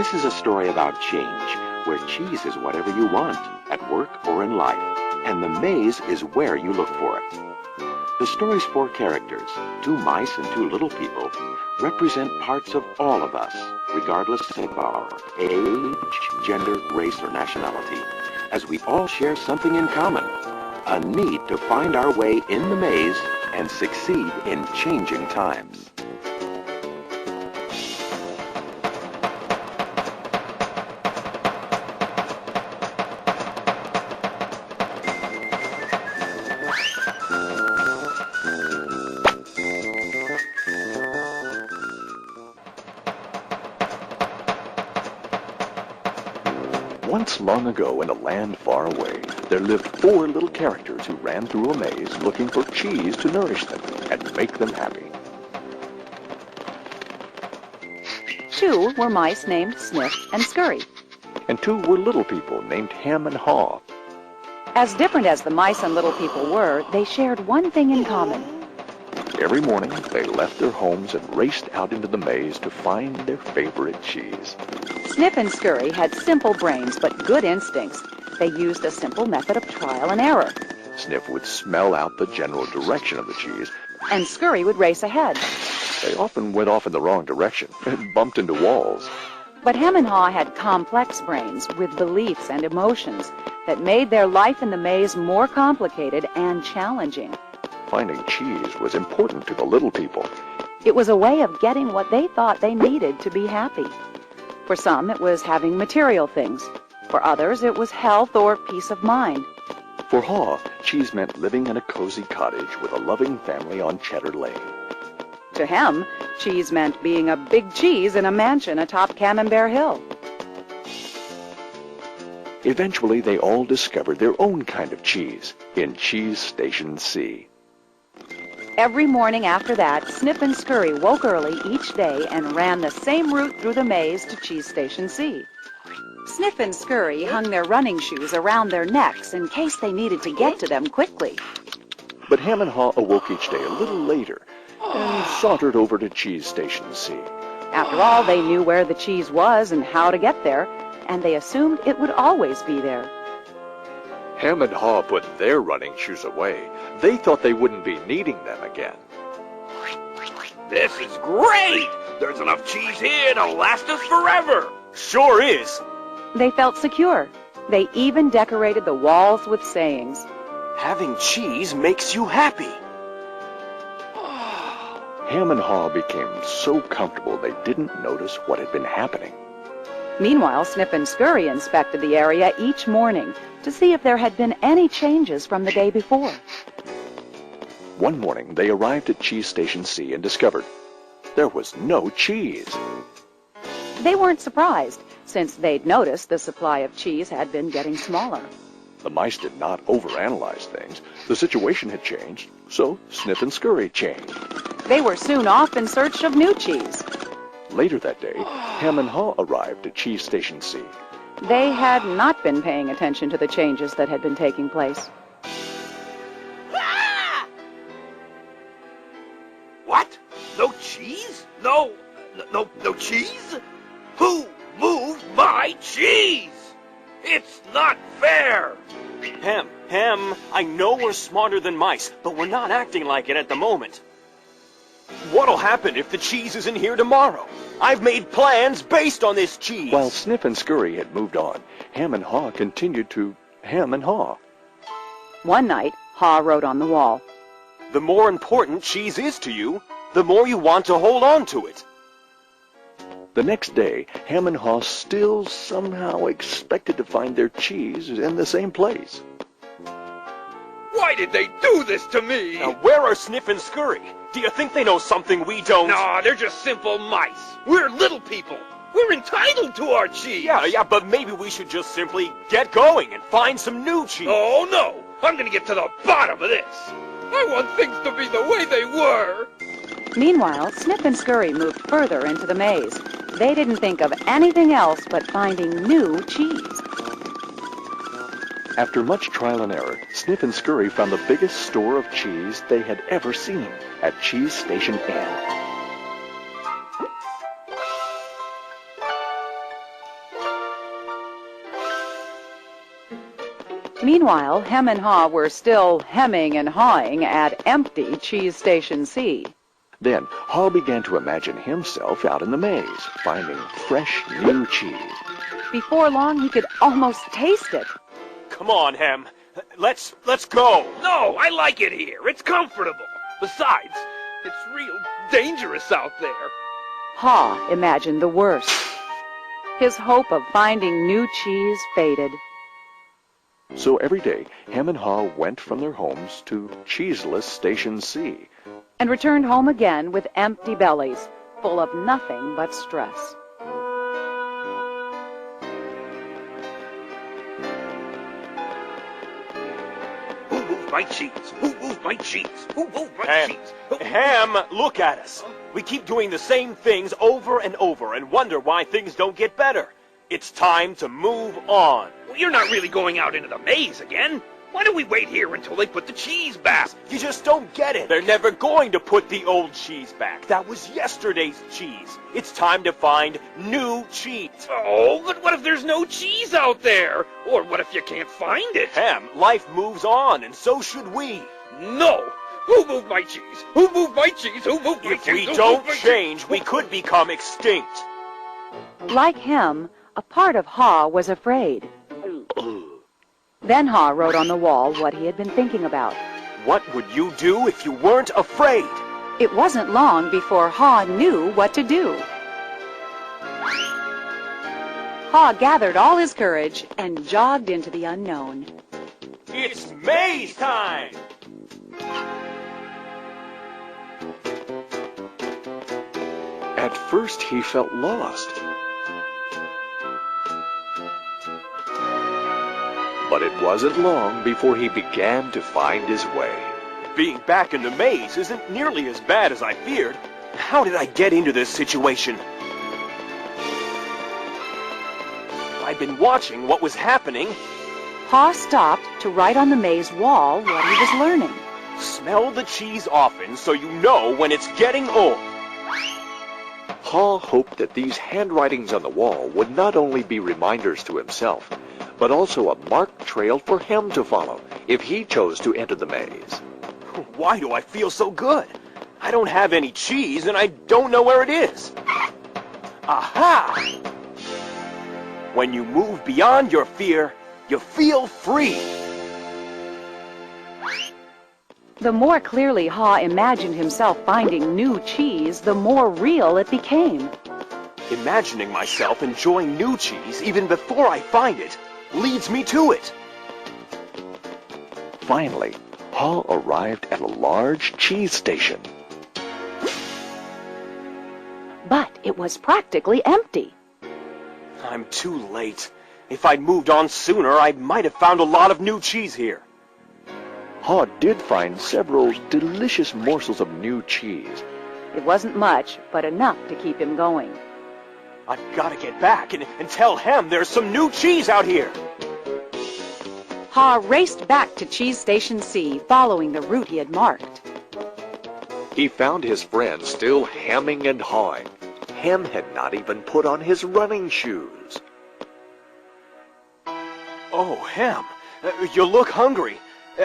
This is a story about change, where cheese is whatever you want, at work or in life, and the maze is where you look for it. The story's four characters, two mice and two little people, represent parts of all of us, regardless of our age, gender, race, or nationality, as we all share something in common, a need to find our way in the maze and succeed in changing times. Once long ago in a land far away, there lived four little characters who ran through a maze looking for cheese to nourish them and make them happy. Two were mice named Sniff and Scurry. And two were little people named Ham and Haw. As different as the mice and little people were, they shared one thing in common. Every morning, they left their homes and raced out into the maze to find their favorite cheese. Sniff and Scurry had simple brains but good instincts. They used a simple method of trial and error. Sniff would smell out the general direction of the cheese, and Scurry would race ahead. They often went off in the wrong direction and bumped into walls. But Ham and Haw had complex brains with beliefs and emotions that made their life in the maze more complicated and challenging. Finding cheese was important to the little people. It was a way of getting what they thought they needed to be happy. For some, it was having material things. For others, it was health or peace of mind. For Haw, cheese meant living in a cozy cottage with a loving family on Cheddar Lane. To him, cheese meant being a big cheese in a mansion atop Camembert Hill. Eventually, they all discovered their own kind of cheese in Cheese Station C. Every morning after that, Sniff and Scurry woke early each day and ran the same route through the maze to Cheese Station C. Sniff and Scurry hung their running shoes around their necks in case they needed to get to them quickly. But Ham and Haw awoke each day a little later and sauntered over to Cheese Station C. After all, they knew where the cheese was and how to get there, and they assumed it would always be there. Ham and Haw put their running shoes away. They thought they wouldn't be needing them again. This is great! There's enough cheese here to last us forever! Sure is! They felt secure. They even decorated the walls with sayings. Having cheese makes you happy. Ham and Haw became so comfortable they didn't notice what had been happening. Meanwhile, Sniff and Scurry inspected the area each morning to see if there had been any changes from the day before. One morning, they arrived at Cheese Station C and discovered there was no cheese. They weren't surprised, since they'd noticed the supply of cheese had been getting smaller. The mice did not overanalyze things. The situation had changed, so Sniff and Scurry changed. They were soon off in search of new cheese. Later that day, Ham and Haw arrived at Cheese Station C. They had not been paying attention to the changes that had been taking place. Ah! What? No cheese? No cheese? Who moved my cheese? It's not fair! Ham, I know we're smarter than mice, but we're not acting like it at the moment. What'll happen if the cheese isn't here tomorrow? I've made plans based on this cheese. While Sniff and Scurry had moved on, Ham and Haw continued to Ham and Haw. One night, Haw wrote on the wall, "The more important cheese is to you, the more you want to hold on to it." The next day, Ham and Haw still somehow expected to find their cheese in the same place. Why did they do this to me? Now, where are Sniff and Scurry? Do you think they know something we don't? No, they're just simple mice. We're little people. We're entitled to our cheese. Yeah, but maybe we should just simply get going and find some new cheese. Oh, no. I'm going to get to the bottom of this. I want things to be the way they were. Meanwhile, Sniff and Scurry moved further into the maze. They didn't think of anything else but finding new cheese. After much trial and error, Sniff and Scurry found the biggest store of cheese they had ever seen at Cheese Station N. Meanwhile, Hem and Haw were still hemming and hawing at empty Cheese Station C. Then Haw began to imagine himself out in the maze, finding fresh new cheese. Before long, he could almost taste it. Come on, Hem. Let's go. No, I like it here. It's comfortable. Besides, it's real dangerous out there. Haw imagined the worst. His hope of finding new cheese faded. So every day, Hem and Haw went from their homes to cheeseless Station C. And returned home again with empty bellies, full of nothing but stress. Who moved my cheese? Who moved my cheese? Who moved my cheese? Ham, look at us. We keep doing the same things over and over and wonder why things don't get better. It's time to move on. Well, you're not really going out into the maze again. Why don't we wait here until they put the cheese back? You just don't get it. They're never going to put the old cheese back. That was yesterday's cheese. It's time to find new cheese. Oh, but what if there's no cheese out there? Or what if you can't find it? Ham, life moves on, and so should we. No! Who moved my cheese? Who moved my cheese? Who moved my cheese? If we Who don't moved my change, cheese? we could become extinct. Like Hem, a part of Haw was afraid. Then Haw wrote on the wall what he had been thinking about. What would you do if you weren't afraid? It wasn't long before Haw knew what to do. Haw gathered all his courage and jogged into the unknown. It's maze time! At first, he felt lost. But it wasn't long before he began to find his way. Being back in the maze isn't nearly as bad as I feared. How did I get into this situation? I'd been watching what was happening. Haw stopped to write on the maze wall what he was learning. Smell the cheese often so you know when it's getting old. Haw hoped that these handwritings on the wall would not only be reminders to himself, but also a marked trail for him to follow if he chose to enter the maze. Why do I feel so good? I don't have any cheese and I don't know where it is. Aha! When you move beyond your fear, you feel free. The more clearly Haw imagined himself finding new cheese, the more real it became. Imagining myself enjoying new cheese even before I find it leads me to it. Finally, Haw arrived at a large cheese station. But it was practically empty. I'm too late. If I'd moved on sooner, I might have found a lot of new cheese here. Haw did find several delicious morsels of new cheese. It wasn't much, but enough to keep him going. I've got to get back and tell Hem there's some new cheese out here. Haw raced back to Cheese Station C, following the route he had marked. He found his friends still hemming and hawing. Hem had not even put on his running shoes. Oh, Hem, you look hungry.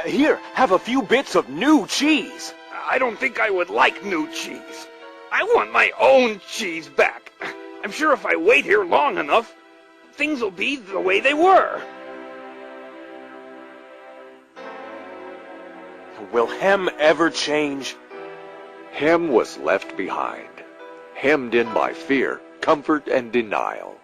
Here, have a few bits of new cheese. I don't think I would like new cheese. I want my own cheese back. I'm sure if I wait here long enough, things will be the way they were. Will Hem ever change? Hem was left behind, hemmed in by fear, comfort, and denial.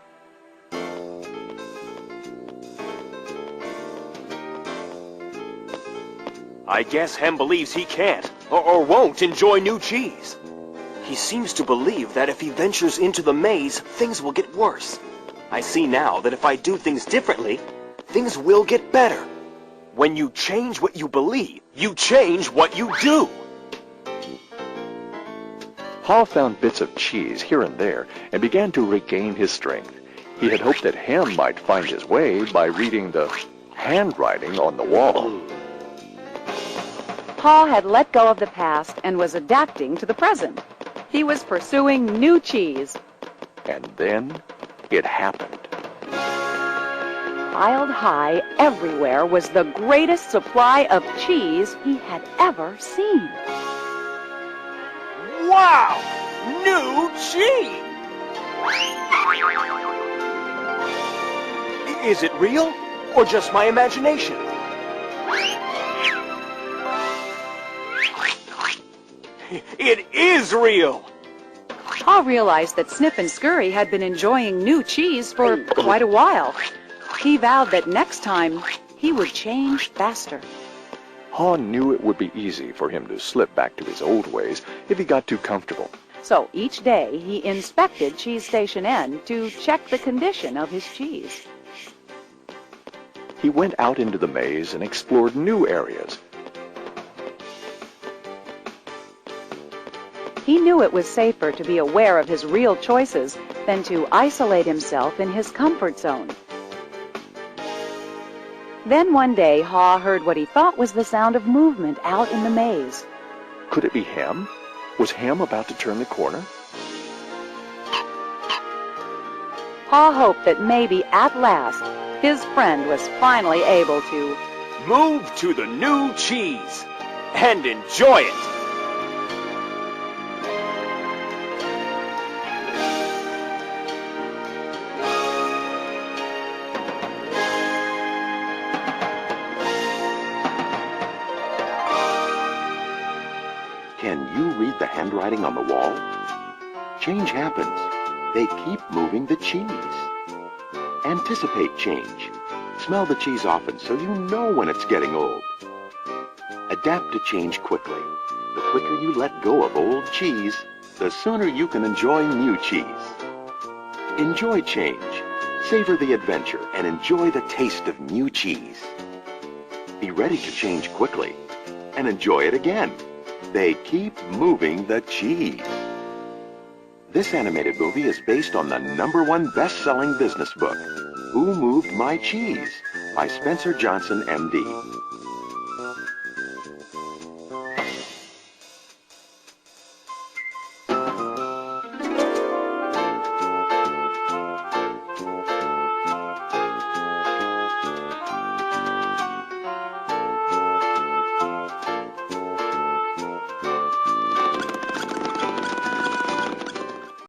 I guess Hem believes he can't, or won't enjoy new cheese. He seems to believe that if he ventures into the maze, things will get worse. I see now that if I do things differently, things will get better. When you change what you believe, you change what you do. Haw found bits of cheese here and there and began to regain his strength. He had hoped that Hem might find his way by reading the handwriting on the wall. Haw had let go of the past and was adapting to the present. He was pursuing new cheese. And then it happened. piled high everywhere was the greatest supply of cheese he had ever seen. Wow! New cheese! Is it real, or just my imagination? It is real! Pa realized that Snip and Scurry had been enjoying new cheese for quite a while. He vowed that next time he would change faster. Haw knew it would be easy for him to slip back to his old ways if he got too comfortable. So each day he inspected Cheese Station N to check the condition of his cheese. He went out into the maze and explored new areas. He knew it was safer to be aware of his real choices than to isolate himself in his comfort zone. Then one day, Haw heard what he thought was the sound of movement out in the maze. Could it be Hem? Was Hem about to turn the corner? Haw hoped that maybe at last his friend was finally able to Move to the new cheese and enjoy it! Can you read the handwriting on the wall? Change happens. They keep moving the cheese. Anticipate change. Smell the cheese often so you know when it's getting old. Adapt to change quickly. The quicker you let go of old cheese, the sooner you can enjoy new cheese. Enjoy change. Savor the adventure and enjoy the taste of new cheese. Be ready to change quickly and enjoy it again. They keep moving the cheese. This animated movie is based on the #1 best-selling business book, Who Moved My Cheese? By Spencer Johnson, MD.